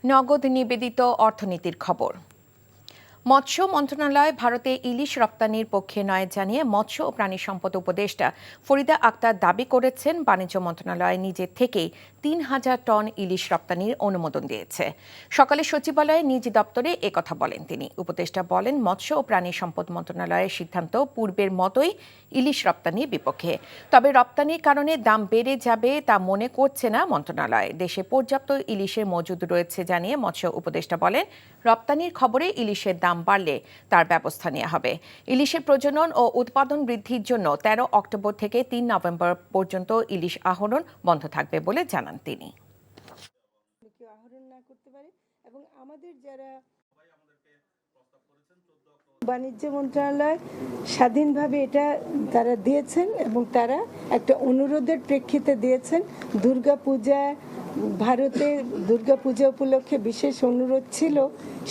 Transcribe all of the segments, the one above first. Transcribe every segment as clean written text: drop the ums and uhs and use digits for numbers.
নগদ নিবেদিত অর্থনীতির খবর। মৎস্য মন্ত্রণালয় ভারতে ইলিশ রপ্তানির পক্ষে নয় জানিয়ে মৎস্য ও প্রাণী সম্পদ উপদেষ্টা ফরিদা আক্তার দাবি করেছেন, বাণিজ্য মন্ত্রণালয় নিজে থেকেই ৩,০০০ টন ইলিশ রপ্তানির অনুমোদন দিয়েছে। সকালে সচিবালয়ে নিজ দপ্তরে একথা বলেন তিনি। উপদেষ্টা বলেন, মৎস্য ও প্রাণী সম্পদ মন্ত্রণালয়ের সিদ্ধান্ত পূর্বের মতোই ইলিশ রপ্তানির বিপক্ষে। তবে রপ্তানির কারণে দাম বেড়ে যাবে তা মনে করছে না মন্ত্রণালয়। দেশে পর্যাপ্ত ইলিশের মজুদ রয়েছে জানিয়ে মৎস্য উপদেষ্টা বলেন, রপ্তানির খবরে ইলিশের দাম বাড়লে তার ব্যবস্থা নেওয়া হবে। ইলিশের প্রজনন ও উৎপাদন বৃদ্ধির জন্য ১৩ অক্টোবর থেকে ৩ নভেম্বর পর্যন্ত ইলিশ আহরণ বন্ধ থাকবে বলে জানান তিনি। বাণিজ্য মন্ত্রণালয় স্বাধীনভাবে এটা তারা দিয়েছেন এবং তারা একটা অনুরোধের প্রেক্ষিতে দিয়েছেন। ভারতে দুর্গাপূজা উপলক্ষে বিশেষ অনুরোধ ছিল,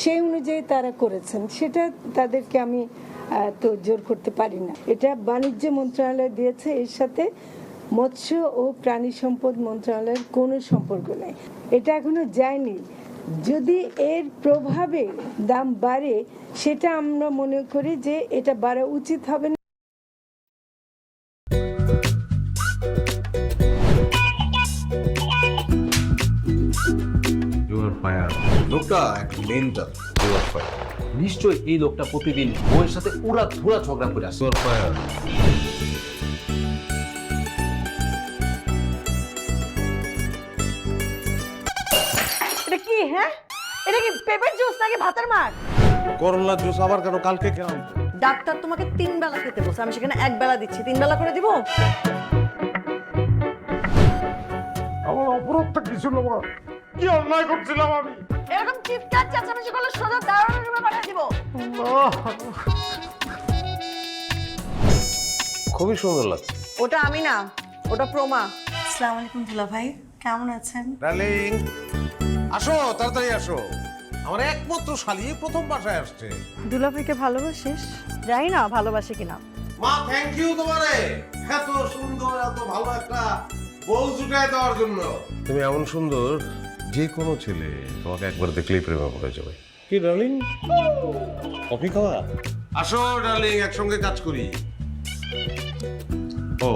সেই অনুযায়ী তারা করেছেন। সেটা তাদেরকে আমি তো জোর করতে পারি না। এটা বাণিজ্য মন্ত্রণালয় দিয়েছে, এর সাথে মৎস্য ও প্রাণী সম্পদ মন্ত্রণালয়ের কোনো সম্পর্ক নেই। এটা এখনো যায়নি। যদি এর প্রভাবে দাম বাড়ে, সেটা আমরা মনে করি যে এটা বাড়া উচিত হবে না। লোকটা একটা মেন্টাল। নিশ্চয়ই এই লোকটা প্রতিদিন বউয়ের সাথে উড়া ধুরা ঝগড়া করে আসে। এটা কি? হ্যাঁ, এটা কি পেঁপের জুস নাকি ভাতের মার? করলা জুস আবার কেন? কালকে কেন? ডাক্তার তোমাকে 3 বেলা খেতে বলছে, আমি সেখানে 1 বেলা দিচ্ছি। 3 বেলা করে দিব? আমার অপরাধটা কি ছিল? কি অন্যায় করছিলাম আমি? এরকম চিৎকার চেঁচামেচি করলে সোজা দারোয়ানের রুমে পাঠিয়ে দিব। খুবই সুন্দর লাগছে। ওটা আমি না, ওটা প্রমা। আসসালামু আলাইকুম দুলা ভাই, কেমন আছেন? ডার্লিং, আসো, তাড়াতাড়ি আসো। আমার একমাত্র শালি প্রথম বাসায় আসছে। দুলা ভাইকে ভালোবাসিস? জানি না ভালোবাসে কিনা। মা, থ্যাংক ইউ তোমারে এত সুন্দর, এত ভালো একটা বউ জুটায় দেওয়ার জন্য। তুমি এমন সুন্দর, যে কোনো ছেলে তোমাকে একবার দেখলেই প্রেমে পড়ে যাবে। কি ডার্লিং, কফি খাওয়া? আসো ডার্লিং, একসঙ্গে কাজ করি। ও